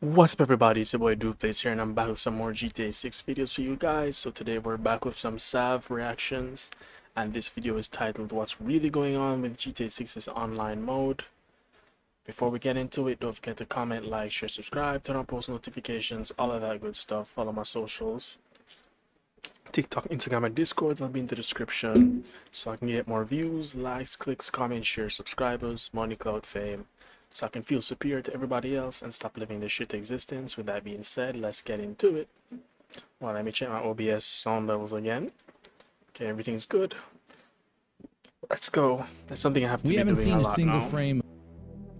What's up everybody, it's your boy Dudeface here and I'm back with some more GTA 6 videos for you guys. So today we're back with some Sav reactions and this video is titled What's Really Going On with GTA 6's Online Mode. Before we get into it, don't forget to comment, like, share, subscribe, turn on post notifications, all of that good stuff. Follow my socials, TikTok, Instagram, and Discord, they'll be in the description so I can get more views, likes, clicks, comments, shares, subscribers, money, clout, fame, so I can feel superior to everybody else and stop living this shit existence. With that being said, let's get into it. Well, let me check my OBS sound levels again. Okay, everything's good. Let's go. That's something I have to be doing a lot now.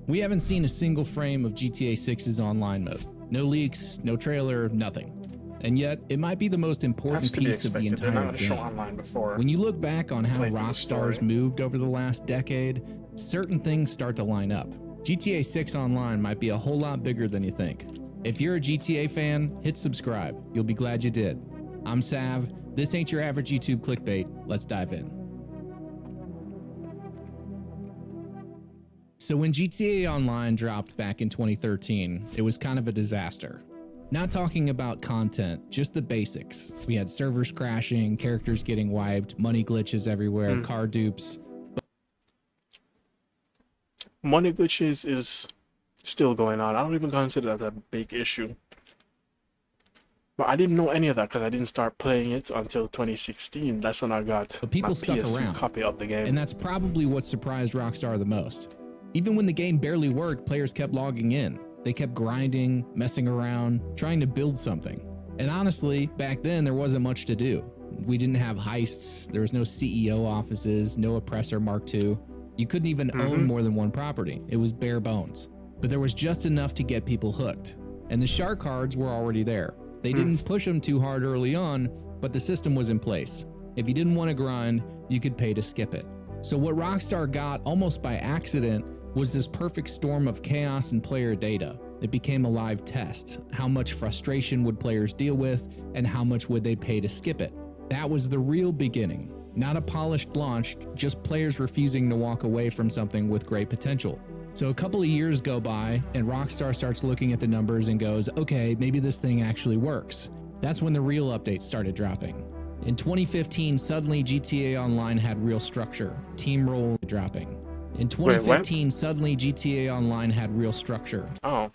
We haven't seen a single frame of GTA 6's online mode. No leaks, no trailer, nothing. And yet, it might be the most important piece of the entire game. When you look back on how Rockstar's moved over the last decade, certain things start to line up. GTA 6 Online might be a whole lot bigger than you think. If you're a GTA fan, hit subscribe. You'll be glad you did. I'm Sav. This ain't your average YouTube clickbait. Let's dive in. So when GTA Online dropped back in 2013, it was kind of a disaster. Not talking about content, just the basics. We had servers crashing, characters getting wiped, money glitches everywhere, car dupes. Money glitches is still going on. I don't even consider that a big issue. But I didn't know any of that because I didn't start playing it until 2016. That's when I got my PS2 copy of the game. And that's probably what surprised Rockstar the most. Even when the game barely worked, players kept logging in. They kept grinding, messing around, trying to build something. And honestly, back then there wasn't much to do. We didn't have heists, there was no CEO offices, no Oppressor Mark II. You couldn't even own more than one property. It was bare bones. But there was just enough to get people hooked. And the shark cards were already there. They didn't push them too hard early on, but the system was in place. If you didn't want to grind, you could pay to skip it. So what Rockstar got almost by accident was this perfect storm of chaos and player data. It became a live test. How much frustration would players deal with, and how much would they pay to skip it? That was the real beginning. Not a polished launch, just players refusing to walk away from something with great potential. So a couple of years go by, and Rockstar starts looking at the numbers and goes, okay, maybe this thing actually works. That's when the real updates started dropping. In 2015, suddenly GTA Online had real structure. Team role dropping. In 2015, suddenly GTA Online had real structure. Oh.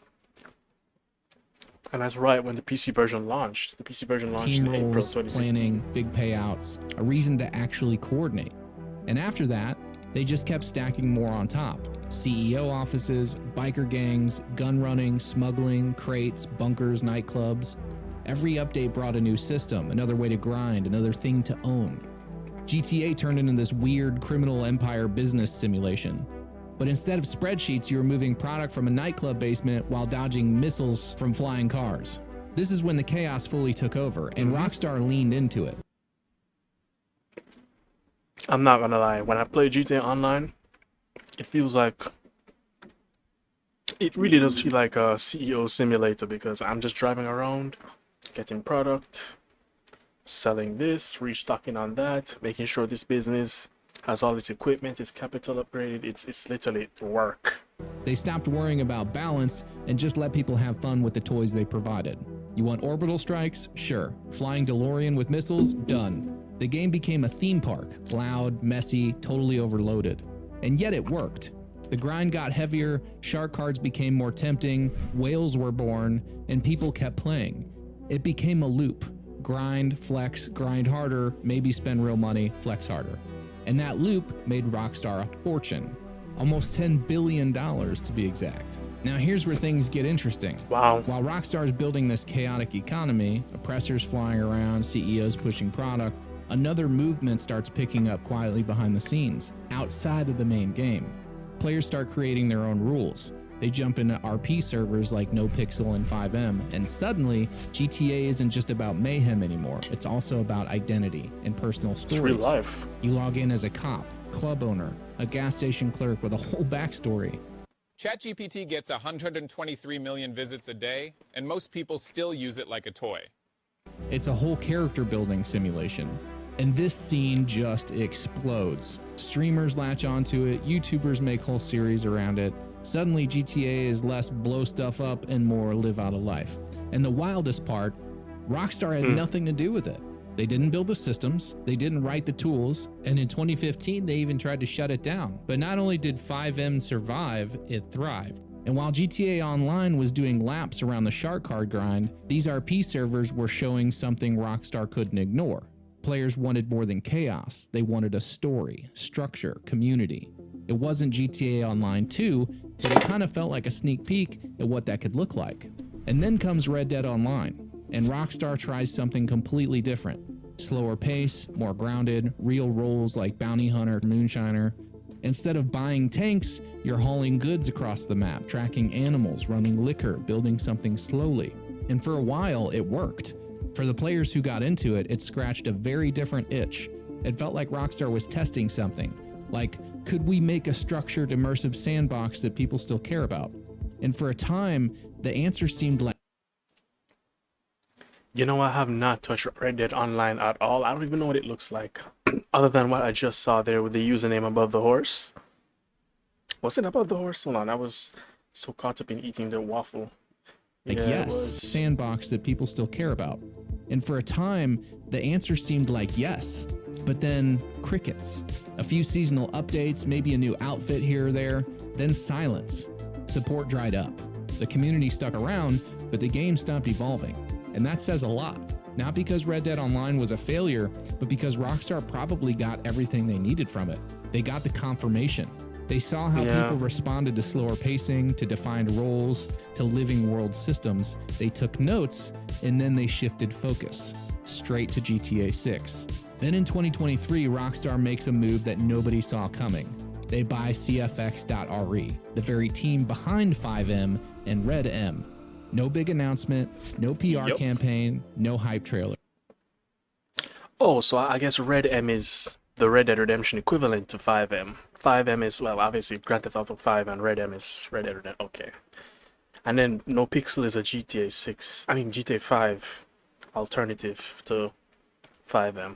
And that's right when the PC version launched. The PC version launched in April 2015. Planning, big payouts, a reason to actually coordinate. And after that, they just kept stacking more on top. CEO offices, biker gangs, gun running, smuggling, crates, bunkers, nightclubs. Every update brought a new system, another way to grind, another thing to own. GTA turned into this weird criminal empire business simulation. But instead of spreadsheets, you were moving product from a nightclub basement while dodging missiles from flying cars. This is when the chaos fully took over, and Rockstar leaned into it. I'm not gonna lie, when I play GTA Online, it feels like... It really does feel like a CEO simulator because I'm just driving around, getting product, selling this, restocking on that, making sure this business has all its equipment, its capital upgraded. It's literally work. They stopped worrying about balance and just let people have fun with the toys they provided. You want orbital strikes? Sure. Flying DeLorean with missiles? Done. The game became a theme park, loud, messy, totally overloaded. And yet it worked. The grind got heavier, shark cards became more tempting, whales were born, and people kept playing. It became a loop. Grind, flex, grind harder, maybe spend real money, flex harder. And that loop made Rockstar a fortune. Almost $10 billion to be exact. Now here's where things get interesting. Wow. While Rockstar's building this chaotic economy, oppressors flying around, CEOs pushing product, another movement starts picking up quietly behind the scenes, outside of the main game. Players start creating their own rules. They jump into RP servers like NoPixel and Fivem, and suddenly GTA isn't just about mayhem anymore. It's also about identity and personal stories. It's real life. You log in as a cop, club owner, a gas station clerk with a whole backstory. ChatGPT gets 123 million visits a day, and most people still use it like a toy. It's a whole character building simulation. And this scene just explodes. Streamers latch onto it, YouTubers make whole series around it, Suddenly, GTA is less blow stuff up and more live out a life. And the wildest part, Rockstar had nothing to do with it. They didn't build the systems, they didn't write the tools, and in 2015 they even tried to shut it down. But not only did Fivem survive, it thrived. And while GTA Online was doing laps around the shark card grind, these RP servers were showing something Rockstar couldn't ignore. Players wanted more than chaos, they wanted a story, structure, community. It wasn't GTA Online 2, but it kind of felt like a sneak peek at what that could look like. And then comes Red Dead Online, and Rockstar tries something completely different. Slower pace, more grounded, real roles like bounty hunter, moonshiner. Instead of buying tanks, you're hauling goods across the map, tracking animals, running liquor, building something slowly. And for a while, it worked. For the players who got into it, it scratched a very different itch. It felt like Rockstar was testing something. Like, could we make a structured, immersive sandbox that people still care about? And for a time, the answer seemed like, You know, I have not touched Red Dead Online at all. I don't even know what it looks like, other than what I just saw there with the username above the horse. Was it above the horse? Hold on, I was so caught up in eating the waffle. Yeah, it yes, was. sandbox that people still care about. And for a time, the answer seemed like yes. But then, crickets. A few seasonal updates, maybe a new outfit here or there, then silence. Support dried up. The community stuck around, but the game stopped evolving. And that says a lot. Not because Red Dead Online was a failure, but because Rockstar probably got everything they needed from it. They got the confirmation. They saw how people responded to slower pacing, to defined roles, to living world systems. They took notes, and then they shifted focus, straight to GTA 6. Then in 2023, Rockstar makes a move that nobody saw coming. They buy CFX.RE, the very team behind Fivem and Red M. No big announcement, no PR campaign, no hype trailer. Oh, so I guess Red M is the Red Dead Redemption equivalent to 5M. 5M is, well, obviously Grand Theft Auto 5 and Red M is Red Dead Redemption. Okay. And then No Pixel is a GTA 5 alternative to 5M.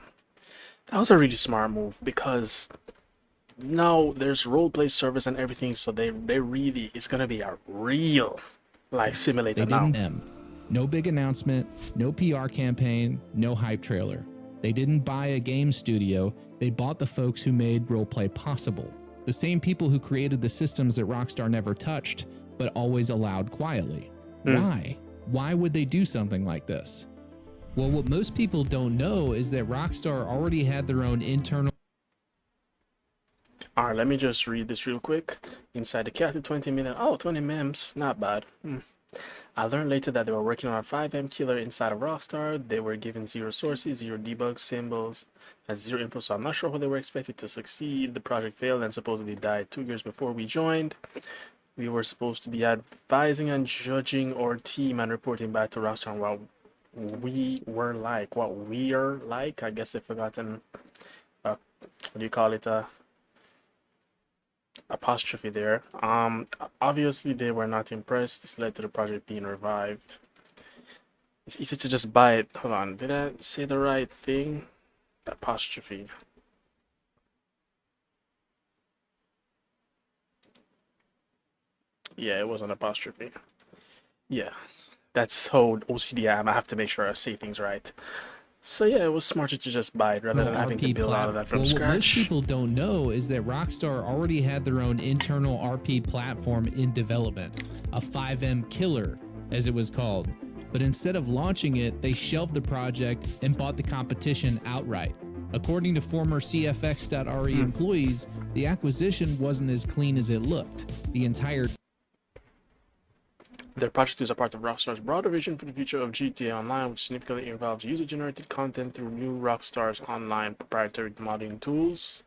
That was a really smart move because now there's roleplay service and everything, so they really, it's gonna be a real life simulator now. No big announcement, no PR campaign, no hype trailer. They didn't buy a game studio, they bought the folks who made roleplay possible. The same people who created the systems that Rockstar never touched, but always allowed quietly. Why? Why would they do something like this? Well, what most people don't know is that Rockstar already had their own internal... Alright, let me just read this real quick. Inside the character 20 million. Oh, 20 mems. Not bad. I learned later that they were working on a 5M killer inside of Rockstar. They were given 0 sources, 0 debug symbols, and 0 info, so I'm not sure how they were expected to succeed. The project failed and supposedly died 2 years before we joined. We were supposed to be advising and judging our team and reporting back to Rockstar on what we were like. What we are like? I guess they've forgotten, what do you call it, apostrophe there. Obviously they were not impressed. This led to the project being revived. It's easy to just buy it. Hold on, did I say the right thing? Apostrophe. Yeah, it was an apostrophe. Yeah, that's how OCD I am. I have to make sure I say things right. So yeah, it was smarter to just buy it rather than having to build all of that from scratch. What most people don't know is that Rockstar already had their own internal RP platform in development, a 5M killer, as it was called. But instead of launching it, they shelved the project and bought the competition outright. According to former CFX.RE employees, the acquisition wasn't as clean as it looked. The entire Their project is a part of Rockstar's broader vision for the future of GTA Online, which significantly involves user-generated content through new Rockstar's online proprietary modding tools.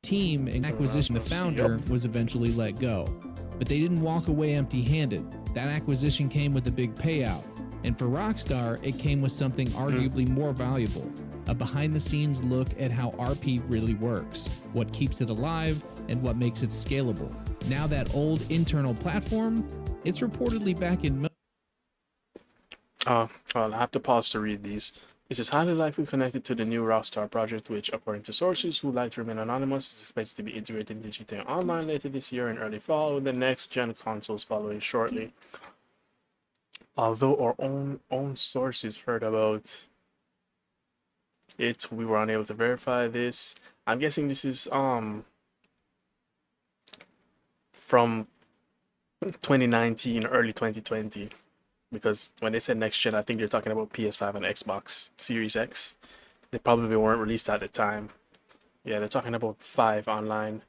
Team and acquisition, the founder was eventually let go. But they didn't walk away empty-handed. That acquisition came with a big payout. And for Rockstar, it came with something arguably more valuable. A behind-the-scenes look at how RP really works, what keeps it alive, and what makes it scalable. Now that old internal platform, it's reportedly back in... Well, I have to pause to read these. This is highly likely connected to the new Rockstar project, which, according to sources who like to remain anonymous, is expected to be integrated into GTA Online later this year in early fall, with the next-gen consoles following shortly. Although our own sources heard about it, we were unable to verify this. I'm guessing this is from 2019, early 2020, because when they said next gen, I think they're talking about PS5 and Xbox Series X. They probably weren't released at the time. Yeah, they're talking about 5 online.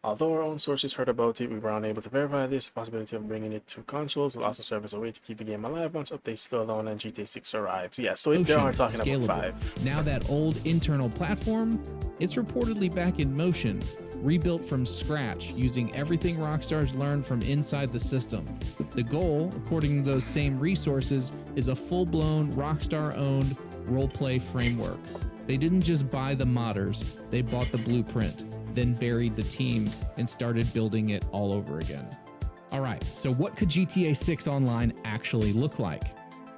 Although our own sources heard about it, we were unable to verify this. The possibility of bringing it to consoles will also serve as a way to keep the game alive once updates still alone and GTA 6 arrives. Yeah, so they are talking scalable. about 5. Now that old internal platform, it's reportedly back in motion, rebuilt from scratch using everything Rockstar's learned from inside the system. The goal, according to those same resources, is a full-blown Rockstar-owned roleplay framework. They didn't just buy the modders, they bought the blueprint, then buried the team and started building it all over again. All right, so what could GTA 6 Online actually look like?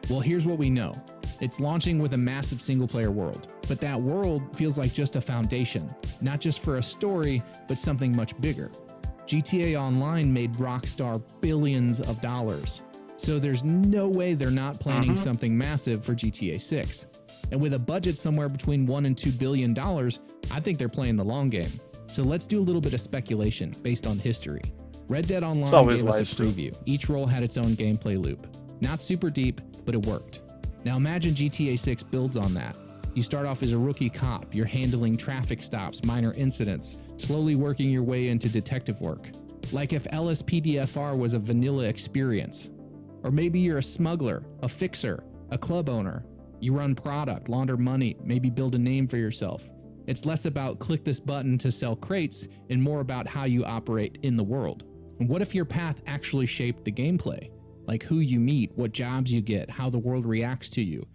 Well, here's what we know. It's launching with a massive single-player world, but that world feels like just a foundation, not just for a story, but something much bigger. GTA Online made Rockstar billions of dollars, so there's no way they're not planning something massive for GTA 6. And with a budget somewhere between $1 and $2 billion, I think they're playing the long game. So let's do a little bit of speculation based on history. Red Dead Online gave us a preview. Each role had its own gameplay loop. Not super deep, but it worked. Now imagine GTA 6 builds on that. You start off as a rookie cop, you're handling traffic stops, minor incidents, slowly working your way into detective work. Like if LSPDFR was a vanilla experience. Or maybe you're a smuggler, a fixer, a club owner. You run product, launder money, maybe build a name for yourself. It's less about click this button to sell crates and more about how you operate in the world. And what if your path actually shaped the gameplay? Like who you meet, what jobs you get, how the world reacts to you.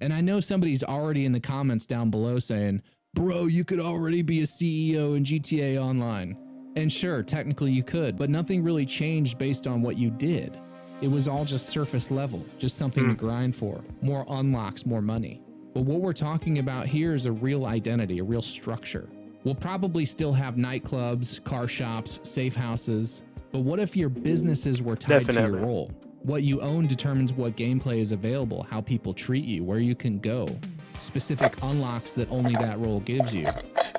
And I know somebody's already in the comments down below saying, bro, you could already be a CEO in GTA Online. And sure, technically you could, but nothing really changed based on what you did. It was all just surface level, just something to grind for, more unlocks, more money. But what we're talking about here is a real identity, a real structure. We'll probably still have nightclubs, car shops, safe houses, but what if your businesses were tied to your role? What you own determines what gameplay is available, how people treat you, where you can go, specific unlocks that only that role gives you.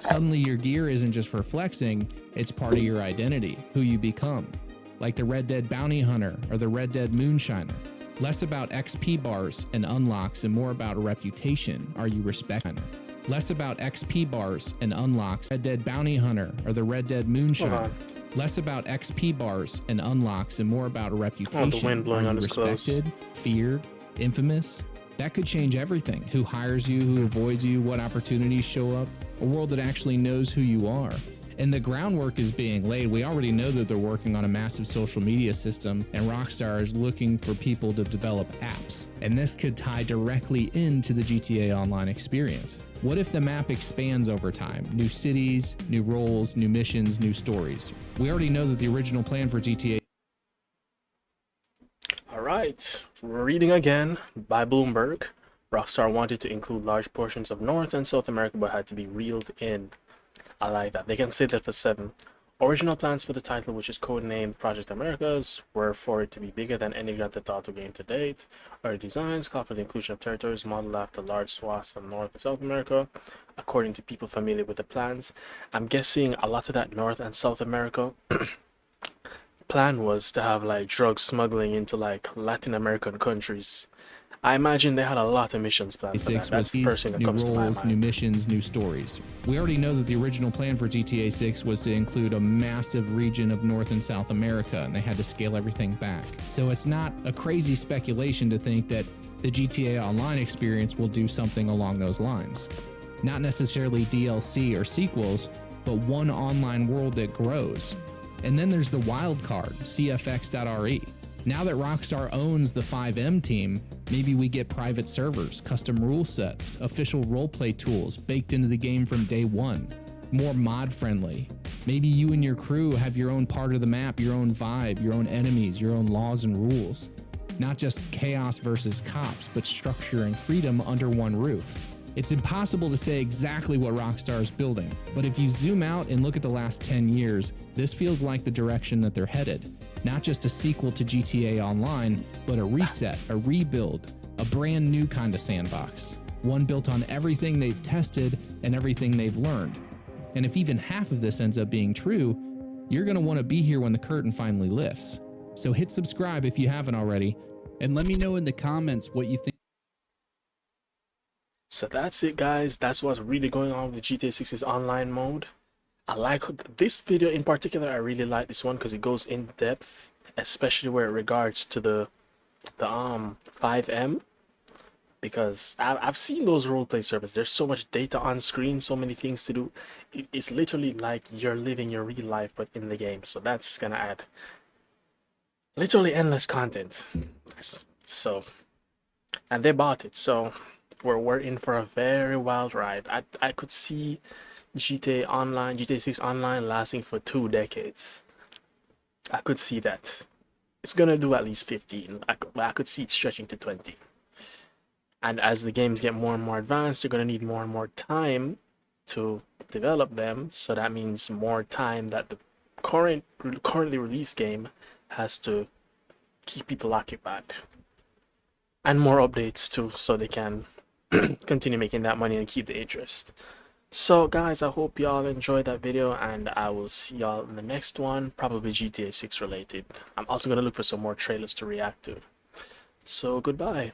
Suddenly your gear isn't just for flexing, it's part of your identity, who you become. Like the Red Dead Bounty Hunter or the Red Dead Moonshiner. Less about XP bars and unlocks and more about a reputation. Are you respected? Less about XP bars and unlocks. Red Dead Bounty Hunter or the Red Dead Moonshiner. Less about XP bars and unlocks and more about a reputation. The wind blowing on his respected, clothes. Feared, infamous? That could change everything. Who hires you, who avoids you, what opportunities show up. A world that actually knows who you are. And the groundwork is being laid. We already know that they're working on a massive social media system, and Rockstar is looking for people to develop apps. And this could tie directly into the GTA Online experience. What if the map expands over time? New cities, new roles, new missions, new stories. We already know that the original plan for GTA... Alright, reading again by Bloomberg. Rockstar wanted to include large portions of North and South America but had to be reeled in. I like that. They can say that for 7. Original plans for the title, which is codenamed Project Americas, were for it to be bigger than any Grand Theft Auto game to date. Early designs call for the inclusion of territories modeled after large swaths of North and South America, according to people familiar with the plans. I'm guessing a lot of that North and South America plan was to have like drug smuggling into like Latin American countries. I imagine they had a lot of missions planned for that. That's the first thing that comes to my mind. New missions, new stories. We already know that the original plan for GTA 6 was to include a massive region of North and South America, and they had to scale everything back. So it's not a crazy speculation to think that the GTA Online experience will do something along those lines. Not necessarily DLC or sequels, but one online world that grows. And then there's the wild card, CFX.RE. Now that Rockstar owns the Fivem team, maybe we get private servers, custom rule sets, official roleplay tools baked into the game from day one. More mod friendly. Maybe you and your crew have your own part of the map, your own vibe, your own enemies, your own laws and rules. Not just chaos versus cops, but structure and freedom under one roof. It's impossible to say exactly what Rockstar is building, but if you zoom out and look at the last 10 years, this feels like the direction that they're headed. Not just a sequel to GTA Online, but a reset, a rebuild, a brand new kind of sandbox. One built on everything they've tested and everything they've learned. And if even half of this ends up being true, you're going to want to be here when the curtain finally lifts. So hit subscribe if you haven't already, and let me know in the comments what you think. So that's it, guys. That's what's really going on with GTA 6's online mode. I like this video in particular. I really like this one because it goes in depth, especially where it regards to the Fivem, because I've seen those roleplay servers. There's so much data on screen, so many things to do. It's literally like you're living your real life but in the game. So that's gonna add literally endless content. So, and they bought it, so we're in for a very wild ride. I could see GTA 6 Online lasting for 2 decades. I could see that. It's gonna do at least 15. I could see it stretching to 20. And as the games get more and more advanced, you're gonna need more and more time to develop them. So that means more time that the currently released game has to keep people occupied. And more updates too, so they can continue making that money and keep the interest. So guys, I hope y'all enjoyed that video, and I will see y'all in the next one, probably GTA 6 related. I'm also going to look for some more trailers to react to. So goodbye.